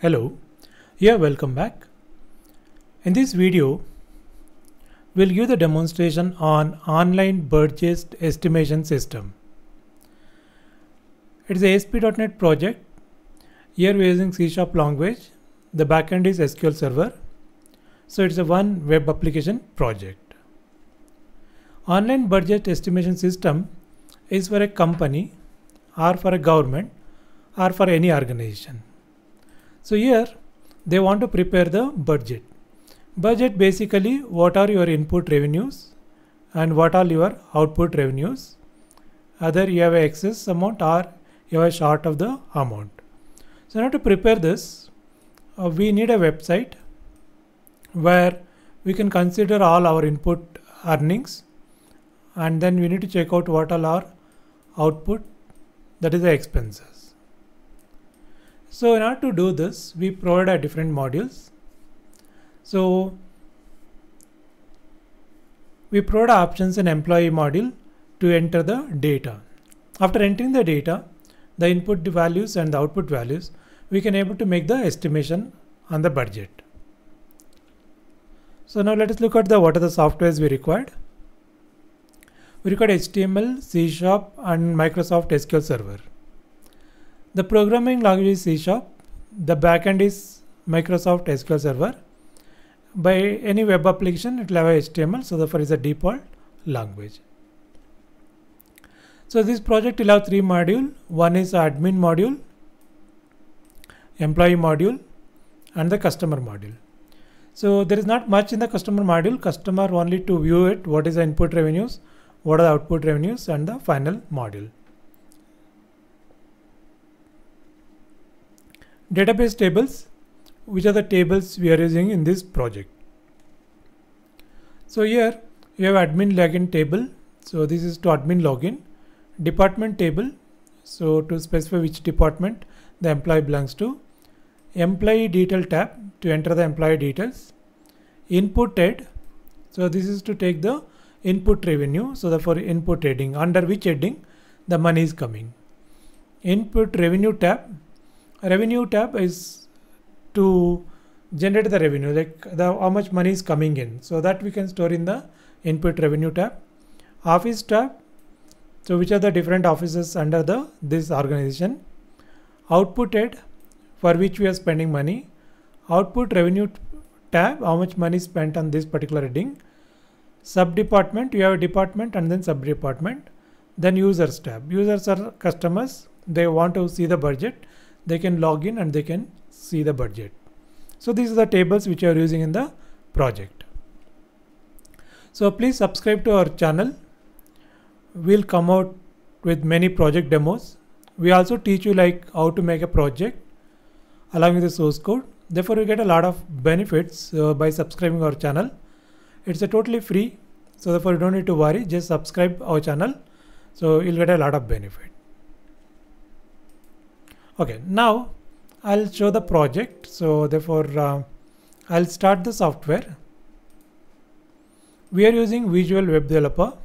Hello, welcome back. In this video, we'll give the demonstration on online budget estimation system. It's a ASP.NET project. Here we're using C# language. The backend is SQL Server. So it's a one web application project. Online budget estimation system is for a company or for a government or for any organization. So here they want to prepare the budget. Budget basically what are your input revenues and what are your output revenues. Either you have an excess amount or you have a short of the amount. So now to prepare this, we need a website where we can consider all our input earnings, and then we need to check out what all our output, that is the expenses. So in order to do this, we provide different modules. So we provide options in employee module to enter the data. After entering the data, the input values and the output values, we can able to make the estimation on the budget. So now let us look at what are the softwares we required. We require HTML, C# and Microsoft SQL Server. The programming language is C#. The backend is Microsoft SQL Server. By any web application, it will have HTML, so therefore is a default language. So this project will have three modules. One is admin module, employee module, and the customer module. So there is not much in the customer module. Customer only to view it, what is the input revenues, what are the output revenues, and the final module. Database tables, which are the tables we are using in this project. So here you have admin login table. So this is to admin login. Department table, so to specify which department the employee belongs to. Employee detail tab to enter the employee details. Input head, so this is to take the input revenue, so therefore input heading, under which heading the money is coming. Input revenue tab. Revenue tab is to generate the revenue, like how much money is coming in, so that we can store in the input revenue tab. Office tab, so which are the different offices under this organization. Output head, for which we are spending money. Output revenue tab, how much money is spent on this particular heading. Sub department, you have a department and then sub department. Then users tab. Users are customers. They want to see the budget. They can log in and they can see the budget. So these are the tables which you are using in the project. So please subscribe to our channel. We'll come out with many project demos. We also teach you like how to make a project along with the source code. Therefore, you get a lot of benefits by subscribing our channel. It's a totally free, so therefore you don't need to worry. Just subscribe our channel, so you'll get a lot of benefit. Okay, now I'll show the project. So therefore, I'll start the software. We are using Visual Web Developer.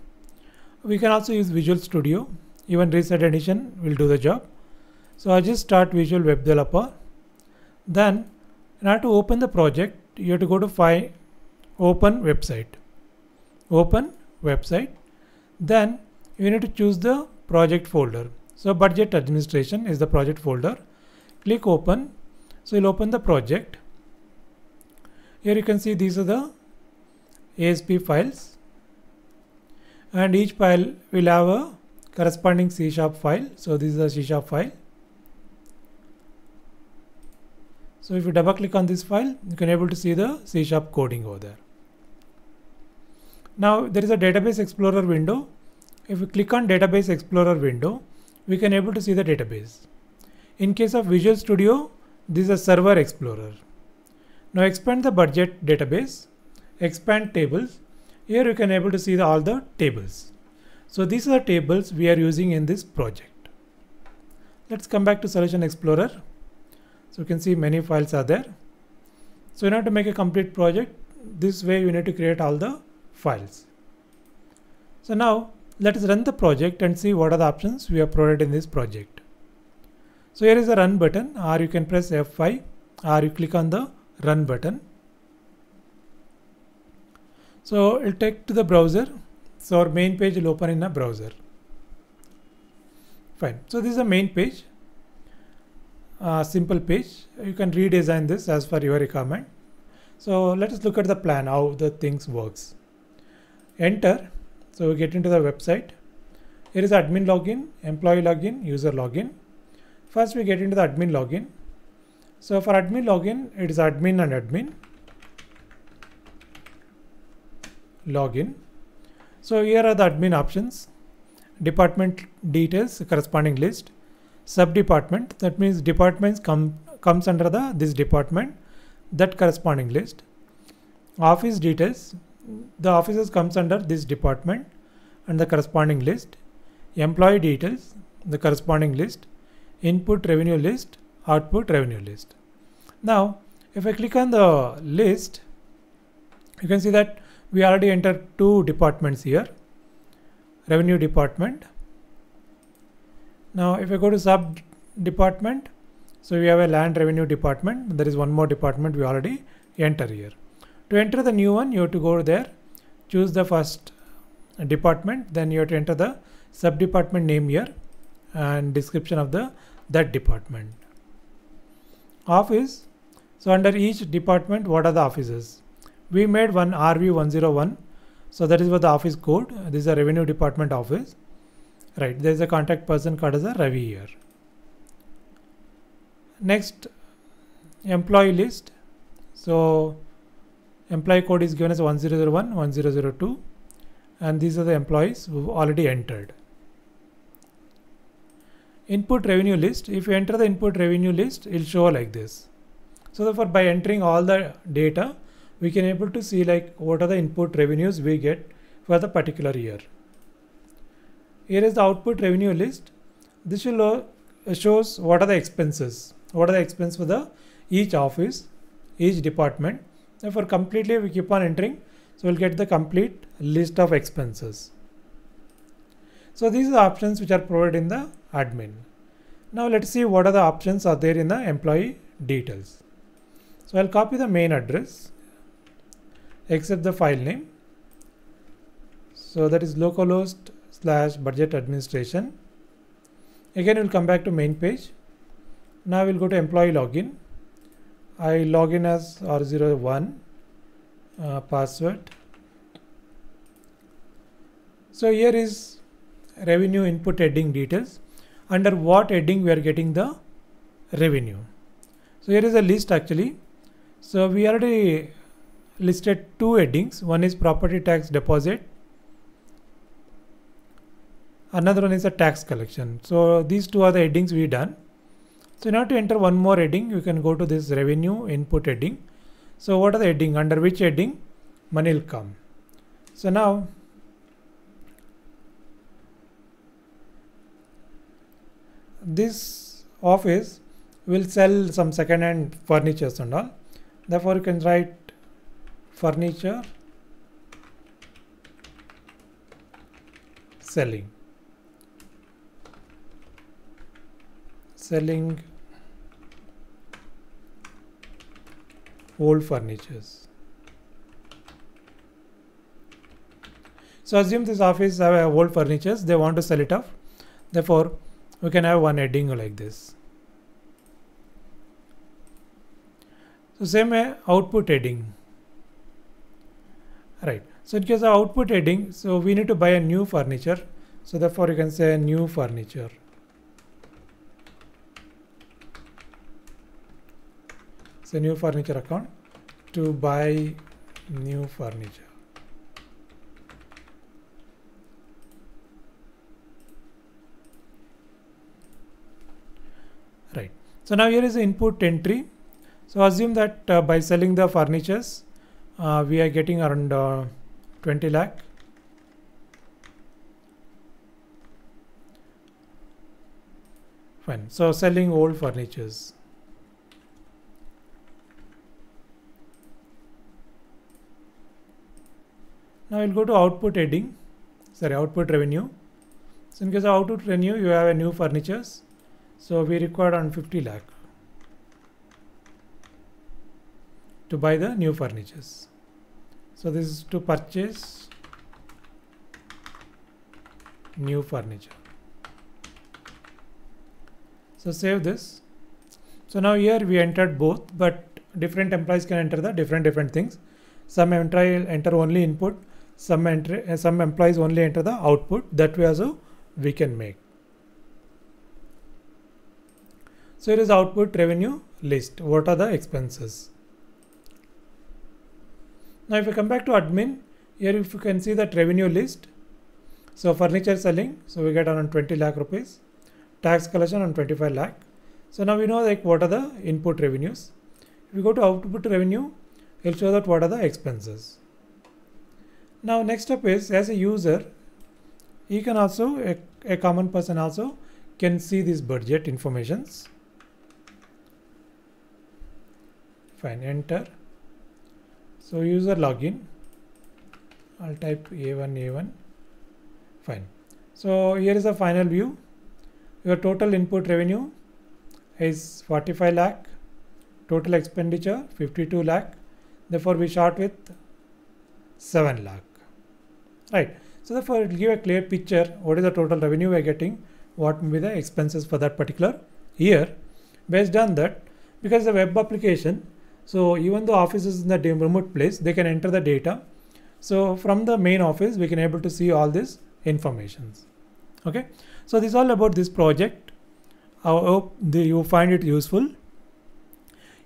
We can also use Visual Studio. Even Reset Edition will do the job. So I just start Visual Web Developer. Then in order to open the project, you have to go to File, Open Website. Open Website. Then you need to choose the project folder. So Budget Administration is the project folder. Click Open. So you'll open the project. Here you can see these are the ASP files. And each file will have a corresponding C# file. So this is a C# file. So if you double click on this file, you can able to see the C# coding over there. Now there is a Database Explorer window. If we click on Database Explorer window, we can able to see the database. In case of Visual Studio, this is a Server Explorer. Now expand the budget database, expand tables. Here you can able to see all the tables. So these are the tables we are using in this project. Let's come back to Solution Explorer. So you can see many files are there. So in order to make a complete project, this way you need to create all the files. So now let us run the project and see what are the options we have provided in this project. So here is the run button, or you can press F5 or you click on the run button. So it'll take to the browser. So our main page will open in a browser. Fine. So this is the main page, simple page. You can redesign this as per your requirement. So let us look at the plan, how the things works. Enter. So we get into the website. Here is admin login, employee login, user login. First we get into the admin login. So for admin login, it is admin and admin login. So here are the admin options. Department details, corresponding list. Sub-department, that means departments comes under this department, that corresponding list. Office details, the offices comes under this department and the corresponding list. Employee details, the corresponding list. Input revenue list, output revenue list. Now if I click on the list, you can see that we already entered two departments here, revenue department. Now if I go to sub department, so we have a land revenue department. There is one more department we already enter here. To enter the new one, you have to go there, choose the first department, then you have to enter the sub department name here and description of that department. Office, so under each department, what are the offices? We made one RV101, so that is what the office code. This is a revenue department office. Right, there is a contact person called as a Ravi here. Next, employee list. So employee code is given as 1001, 1002, and these are the employees who already entered. Input revenue list. If you enter the input revenue list, it will show like this. So therefore, by entering all the data, we can able to see like what are the input revenues we get for the particular year. Here is the output revenue list. This will shows what are the expenses. What are the expenses for the each office, each department. Therefore, completely we keep on entering. So we'll get the complete list of expenses. So these are the options which are provided in the admin. Now let's see what are the options are there in the employee details. So I'll copy the main address, except the file name. So that is localhost/budget administration. Again, we'll come back to main page. Now we'll go to employee login. I log in as R01 password. So here is revenue input heading details. Under what heading we are getting the revenue. So here is a list actually. So we already listed two headings. One is property tax deposit. Another one is a tax collection. So these two are the headings we done. So in order to enter one more heading, you can go to this revenue input heading. So what are the heading? Under which heading money will come? So now this office will sell some second-hand furnitures and all. Therefore, you can write furniture selling old furnitures. So assume this office have old furnitures, they want to sell it off. Therefore, we can have one heading like this. So same way output heading. Right. So in case of output heading, so we need to buy a new furniture. So therefore you can say new furniture. So new furniture account to buy new furniture. Right. So now here is the input entry. So assume that by selling the furnitures, we are getting around 20 lakh. Fine. So selling old furnitures. Now we'll go to output heading. Sorry, output revenue. So in case of output revenue, you have a new furnitures. So we require around 50 lakh. to buy the new furnitures. So this is to purchase new furniture. So save this. So now here we entered both, but different employees can enter the different things. Some employees enter only input, some employees only enter the output. That way also we can make. So here is output revenue list. What are the expenses? Now if you come back to admin, here if you can see that revenue list. So furniture selling, so we get around 20 lakh rupees. Tax collection on 25 lakh. So now we know like what are the input revenues. If we go to output revenue, it will show that what are the expenses. Now next step is, as a user, you can also, a common person also can see these budget informations. Fine, enter. So user login, I'll type A1. Fine. So here is the final view. Your total input revenue is 45 lakh, total expenditure 52 lakh. Therefore we start with 7 lakh. Right. So therefore it will give a clear picture what is the total revenue we are getting, what may be the expenses for that particular year. Based on that, because the web application, so even though office is in the remote place, they can enter the data. So from the main office, we can able to see all this informations. Okay. So this is all about this project. I hope you find it useful.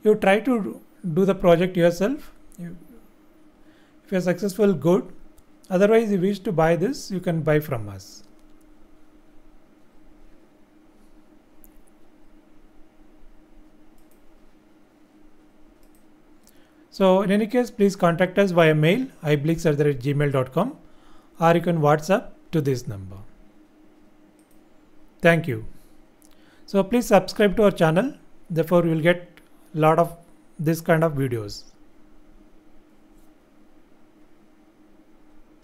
You try to do the project yourself. If you are successful, good. Otherwise, if you wish to buy this, you can buy from us. So in any case, please contact us via mail iblix@gmail.com, or you can WhatsApp to this number. Thank you. So please subscribe to our channel. Therefore, you will get a lot of this kind of videos.